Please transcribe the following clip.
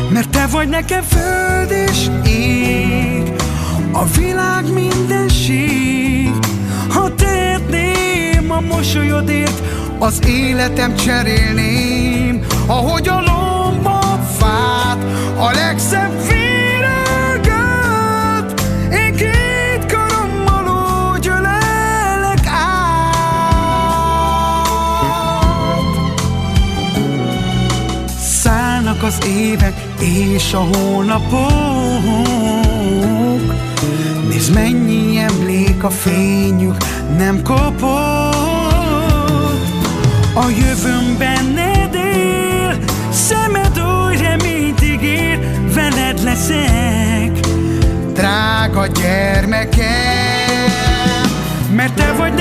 Mert te vagy nekem föld és ég, a világ mindenség. Ha tehetném a mosolyodért, az életem cserélném, ahogy a lomba fát, a legszebb virágát. Én két karommal úgy ölelek át. Szállnak az évek és a hónapok, nézd, mennyi emlék, a fényük nem kopott. A jövőm benned él, szemed oly reményt ígér, veled leszek, drága gyermekem. Mert te vagy